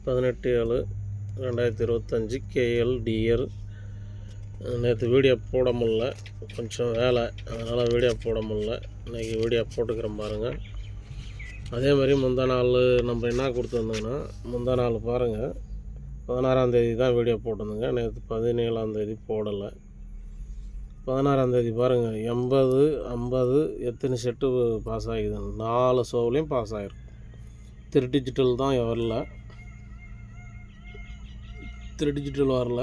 18/7/2025 KLDR. நேற்று video போட முடில, கொஞ்சம் வேலை, அதனால் வீடியோ போட முடில. இன்றைக்கி வீடியோ போட்டுக்கிறேன் பாருங்கள். அதே மாதிரி முந்தா நாள் நம்ம என்ன கொடுத்துருந்தோங்கன்னா, முந்தா நாள் பாருங்கள் 16ஆம் தேதி தான் வீடியோ போட்டிருந்தோங்க. நேற்று 17ஆம் தேதி போடலை. 16ஆம் தேதி பாருங்கள் 80 50 எத்தனை செட்டு பாஸ் ஆகிது, 4 ஷோவிலையும் பாஸ் ஆகிருக்கும். 3 டிஜிட்டல் தான் வரல, 3 டிஜிட்டல் வரல.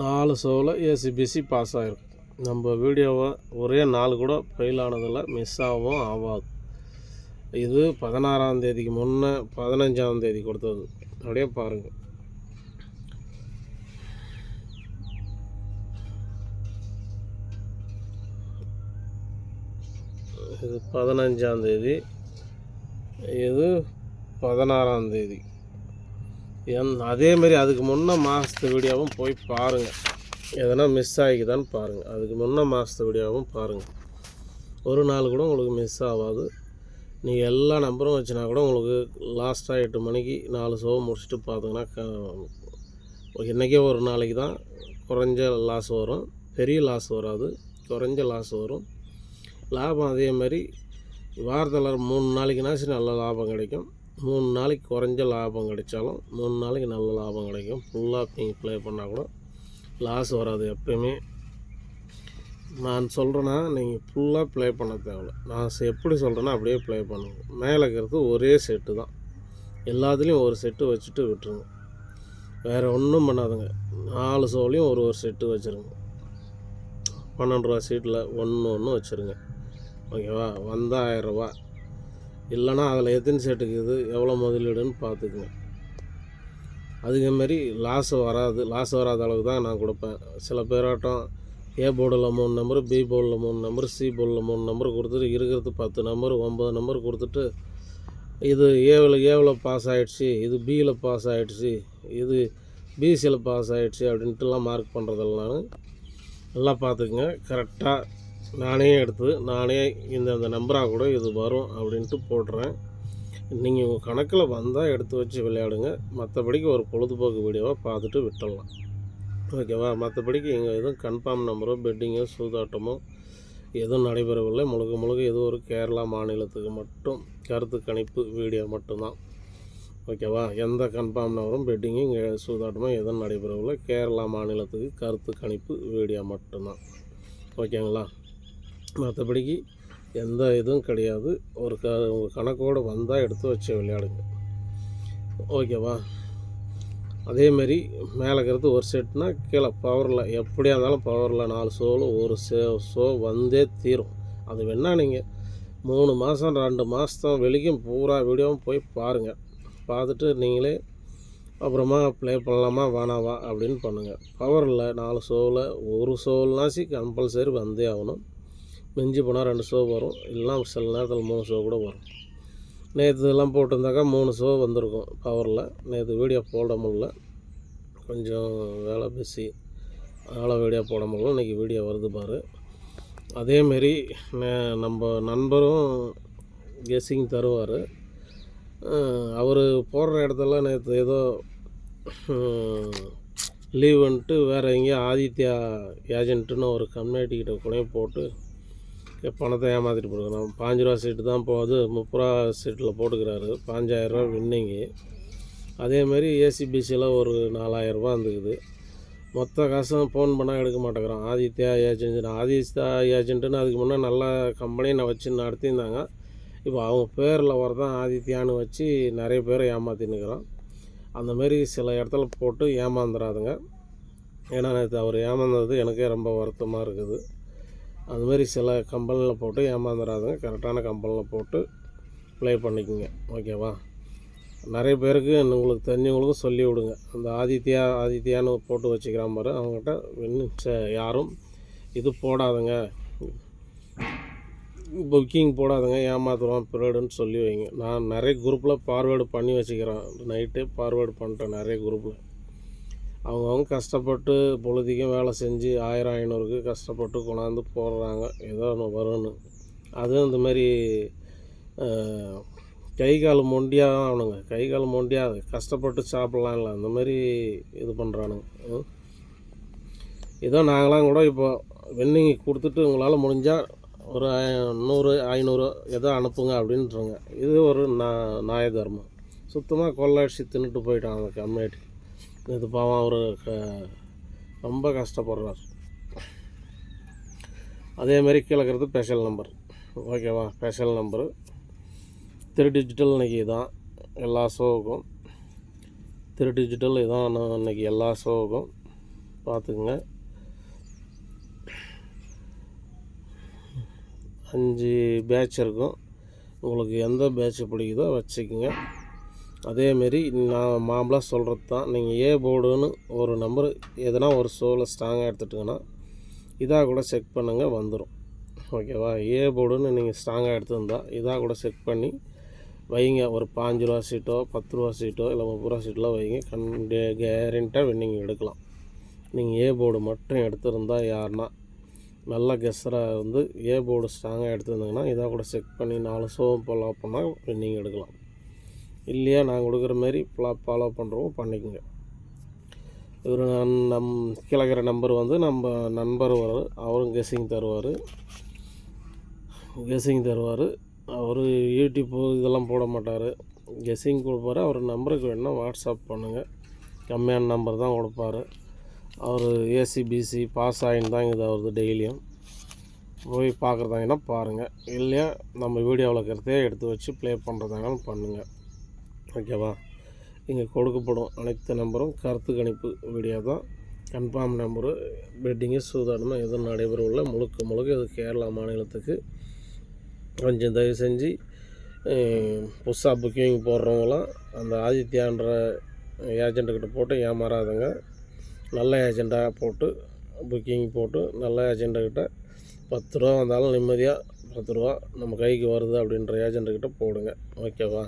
4 ஷோவில் ஏசிபிசி பாஸ் ஆகிருக்கும். நம்ம வீடியோவை ஒரே நாள் கூட ஃபெயில் ஆனதில் மிஸ் ஆகவும் ஆகாது. இது 16ஆம் தேதிக்கு முன்னே 15ஆம் தேதி கொடுத்தது. அப்படியே பாருங்கள். இது 15ஆம் தேதி, இது 16ஆம் தேதி. அதேமாரி அதுக்கு முன்னே மாதத்து வீடியோவும் போய் பாருங்கள், எதனா மிஸ் ஆகிக்குதான்னு பாருங்கள். அதுக்கு முன்னே மாதத்து வீடியோவும் பாருங்கள். ஒரு நாள் கூட உங்களுக்கு மிஸ் ஆகாது. நீங்கள் எல்லா நம்பரும் வச்சுனா கூட உங்களுக்கு லாஸ்ட்டாக 8 மணிக்கு 4 ஷோவை முடிச்சுட்டு பார்த்தீங்கன்னா, இன்றைக்கே ஒரு நாளைக்கு தான் குறைஞ்ச லாஸ் வரும், பெரிய லாஸ் வராது, குறைஞ்ச லாஸ் வரும். லாபம் அதே மாதிரி வாரத்தில் 3 நாளைக்குனாச்சும் நல்ல லாபம் கிடைக்கும். 3 நாளைக்கு குறைஞ்ச லாபம் கிடைச்சாலும் 3 நாளைக்கு நல்ல லாபம் கிடைக்கும். ஃபுல்லாக நீங்கள் ப்ளே பண்ணால் கூட லாஸ் வராது எப்போயுமே. நான் சொல்கிறேன்னா நீங்கள் ஃபுல்லாக ப்ளே பண்ண தேவையில்ல. நான் எப்படி சொல்கிறேன்னா அப்படியே ப்ளே பண்ணுங்க. மேலே இருக்கிறது ஒரே செட்டு தான், எல்லாத்துலேயும் ஒரு செட்டு வச்சுட்டு விட்டுருங்க. வேறு ஒன்றும் பண்ணாதுங்க. 4 ஷோலையும் ஒரு செட்டு வச்சுருங்க. 12 ரூபா சீட்டில் ஒன்று வச்சுருங்க. ஓகேவா? வந்தால் 1000 ரூபா, இல்லைனா அதில் எத்தனை செட்டுக்குது எவ்வளோ முதலீடுன்னு பார்த்துக்குங்க. அதுமாரி லாஸ் வராத அளவுக்கு தான் நான் கொடுப்பேன். சில பேராட்டம் ஏ போர்டில் 3 நம்பரு, பி போர்டில் 3 நம்பரு, சி போர்டில் 3 நம்பர் கொடுத்துட்டு இருக்கிறது 10 நம்பர் 9 நம்பர் கொடுத்துட்டு, இது ஏவில் பாஸ் ஆகிடுச்சு, இது பியில் பாஸ் ஆகிடுச்சு, இது பிசியில் பாஸ் ஆகிடுச்சு அப்படின்ட்டுலாம் மார்க் பண்ணுறதில்ல. நான் நல்லா பார்த்துக்குங்க. கரெக்டாக நானே எடுத்து நானே இந்த நம்பராக கூட இது வரும் அப்படின்ட்டு போடுறேன். நீங்கள் உங்கள் கணக்கில் வந்தால் எடுத்து வச்சு விளையாடுங்க. மற்றபடிக்கு ஒரு பொழுதுபோக்கு வீடியோவாக பார்த்துட்டு விட்டுடலாம். ஓகேவா? மற்றபடிக்கு இங்கே எதுவும் கன்ஃபார்ம் நம்பரோ பெட்டிங்கோ சூதாட்டமோ எதுவும் நடைபெறவில்லை. முழுக்க ஏதோ ஒரு கேரளா மாநிலத்துக்கு மட்டும் கருத்து கணிப்பு வீடியோ மட்டும்தான். ஓகேவா? எந்த கன்ஃபார்ம் நம்பரும் பெட்டிங்கும் இங்கே சூதாட்டமோ எதுவும் நடைபெறவில்லை. கேரளா மாநிலத்துக்கு கருத்து கணிப்பு வீடியோ மட்டும்தான். ஓகேங்களா? மற்றபடிக்கு எந்த இதுவும் கிடையாது. உங்கள் கணக்கோடு வந்தால் எடுத்து வச்சு விளையாடுங்க. ஓகேவா? அதேமாரி மேலே இருக்கிறது ஒரு செட்னா கீழே பவரில் எப்படியா இருந்தாலும் பவரில் 4 ஷோவில் ஒரு ஷோ வந்தே தீரும். அது வேணால் நீங்கள் 3 மாதம் 2 மாதம் வெளிக்கும் பூரா வீடியோவும் போய் பாருங்கள். பார்த்துட்டு நீங்களே அப்புறமா ப்ளே பண்ணலாமா வேணாவா அப்படின்னு பண்ணுங்கள். பவரில் 4 ஷோவில் ஒரு ஷோவில்னாச்சு கம்பல்சரி வந்தே ஆகணும். மிஞ்சி போனால் 2 ஷோ வரும், இல்லைனா சில நேரத்தில் 3 ஷோ கூட வரும். நேற்று எல்லாம் போட்டிருந்தாக்கா 3 ஷோ வந்திருக்கும் பவரில். நேற்று வீடியோ போட முடியல, கொஞ்சம் வேலை பிஸி, அதனால் வீடியோ போட முடியல. இன்றைக்கி வீடியோ வருது பாரு. அதேமாரி நம்ம நண்பரும் கெஸ்ஸிங் தருவார். அவர் போடுற இடத்துல நேற்று ஏதோ லீவ் வந்துட்டு வேறு எங்கேயோ ஆதித்யா ஏஜென்ட்டுன்னு ஒரு கம்யூனிட்டிக்கிட்ட கூட போட்டு பணத்தை ஏமாற்றிட்டு போடுக்கிறோம். 5 ரூபா சீட்டு தான் போகுது, 30 ரூபா சீட்டில் போட்டுக்கிறாரு. 5000 ரூபா வின்னிங்கு. அதேமாரி ஏசிபிசியில் ஒரு 4000 ரூபா வந்துக்குது. மொத்த காசும் ஃபோன் பண்ணால் எடுக்க மாட்டேங்கிறான். ஆதித்யா ஏஜென்ட்டுன்னு அதுக்கு முன்னே நல்ல கம்பெனியை நான் வச்சு நடத்தியிருந்தாங்க. இப்போ அவங்க பேரில் வரதான் ஆதித்யான்னு வச்சு நிறைய பேரை ஏமாற்றின்னுக்கிறான். அந்தமாரி சில இடத்துல போட்டு ஏமாந்துடாதுங்க. ஏன்னா நேற்று அவர் ஏமாந்தது எனக்கே ரொம்ப வருத்தமாக இருக்குது. அதுமாரி சில கம்பெனியில் போட்டு ஏமாந்துடாதுங்க. கரெக்டான கம்பெனியில் போட்டு ப்ளே பண்ணிக்கோங்க. ஓகேவா? நிறைய பேருக்கு உங்களுக்கு தெரிஞ்சவங்களுக்கும் சொல்லி விடுங்க. அந்த ஆதித்யான்னு போட்டு வச்சுக்கிறான் பாரு, அவங்ககிட்ட யாரும் இது போடாதுங்க, புக்கிங் போடாதுங்க, ஏமாத்துறோம் பீரியடுன்னு சொல்லி வைங்க. நான் நிறைய குரூப்பில் ஃபார்வேர்டு பண்ணி வச்சுக்கிறேன். நைட்டே ஃபார்வேர்டு பண்ணிட்டேன் நிறைய குரூப்பில். அவங்கவுங்க கஷ்டப்பட்டு பொழுதுக்கும் வேலை செஞ்சு 1000 500க்கு கஷ்டப்பட்டு கொண்டாந்து போடுறாங்க, ஏதோ ஒன்று வரும்னு. அதுவும் இந்தமாரி கை கால் மொண்டியாக தான் ஆகணுங்க. கை கால் மொண்டியாக கஷ்டப்பட்டு சாப்பிட்லாம் இல்லை, அந்த மாதிரி இது பண்ணுறானுங்க. ஏதோ நாங்களாம் கூட இப்போ வெண்டிங் கொடுத்துட்டு உங்களால் முடிஞ்சால் ஒரு 100 500 ஏதோ அனுப்புங்க அப்படின்றோங்க. இது ஒரு நியாய தர்மம். சுத்தமாக கொள்ளடிச்சு தின்னுட்டு போயிட்டான் அந்த கம்யூனிட்டி. இது பாவம் அவர் ரொம்ப கஷ்டப்படுறார். அதேமாரி கீழக்கிறது ஸ்பெஷல் நம்பர். ஓகேவா? ஸ்பெஷல் நம்பரு 3 டிஜிட்டல் இன்றைக்கி தான் எல்லா ஷோவுக்கும். 3 டிஜிட்டல் இதான் இன்றைக்கி எல்லா ஷோவுக்கும் பார்த்துக்குங்க. 5 பேட்ச் இருக்கும். உங்களுக்கு எந்த பேட்ச் பிடிக்குதோ வச்சுக்கோங்க. அதேமாரி நான் மாம்பழம் சொல்கிறது தான், நீங்கள் ஏ போர்டுன்னு ஒரு நம்பர் எதனா ஒரு ஷோவில் ஸ்ட்ராங்காக எடுத்துட்டிங்கன்னா இதாக கூட செக் பண்ணுங்கள், வந்துடும். ஓகேவா? ஏ போர்டுன்னு நீங்கள் ஸ்ட்ராங்காக எடுத்துருந்தா இதாக கூட செக் பண்ணி வைங்க. ஒரு 5 ரூபா சீட்டோ 10 ரூபா சீட்டோ இல்லை 30 ரூபா சீட்டோ வைங்க. கேரண்ட்டாக நீங்கள் எடுக்கலாம். நீங்கள் ஏ போர்டு மட்டும் எடுத்துருந்தால் யாருன்னா நல்ல கெஸ்ஸராக வந்து ஏ போர்டு ஸ்ட்ராங்காக எடுத்துருந்தாங்கன்னா இதாக கூட செக் பண்ணி 4 ஷோ ஃபாலோ பண்ணால் நீங்கள் எடுக்கலாம். இல்லையா நான் கொடுக்குற மாதிரி ஃபாலோ பண்ணுறவங்க பண்ணிக்கோங்க. இவர் கிழக்கிற நம்பர் வந்து நம்ம நண்பர் வரும், அவரும் கெஸ்ஸிங் தருவார். அவர் யூடியூப் இதெல்லாம் போட மாட்டார், கெஸ்ஸிங் கொடுப்பார். அவர் நம்பருக்கு வேணால் வாட்ஸ்அப் பண்ணுங்கள். கம்மியான நம்பர் தான் கொடுப்பார். அவர் ஏசிபிசி பாஸ் ஆகின்னு தான் இது அவரது. டெய்லியும் போய் பார்க்குறதாங்கன்னா பாருங்கள், இல்லையா நம்ம வீடியோவில் இருக்கிறதே எடுத்து வச்சு ப்ளே பண்ணுறதாங்கன்னு பண்ணுங்கள். ஓகேவா? இங்கே கொடுக்கப்படும் அனைத்து நம்பரும் கருத்து கணிப்பு வீடியோ தான். கன்ஃபார்ம் நம்பரு பெட்டிங்கு சூதாட்டமாக எதுவும் நடைபெறவுள்ள முழுக்க இது கேரளா மாநிலத்துக்கு. கொஞ்சம் தயவு செஞ்சு புதுசாக புக்கிங் போடுறவங்களாம் அந்த ஆதித்யான்ற ஏஜெண்ட்டுக்கிட்ட போட்டு ஏமாறாதுங்க. நல்ல ஏஜெண்ட்டாக போட்டு புக்கிங் போட்டு நல்ல ஏஜெண்ட்டுக்கிட்ட 10 ரூபா வந்தாலும் நிம்மதியாக 10 ரூபா நம்ம கைக்கு வருது அப்படின்ற ஏஜெண்ட்டுக்கிட்ட போடுங்க. ஓகேவா?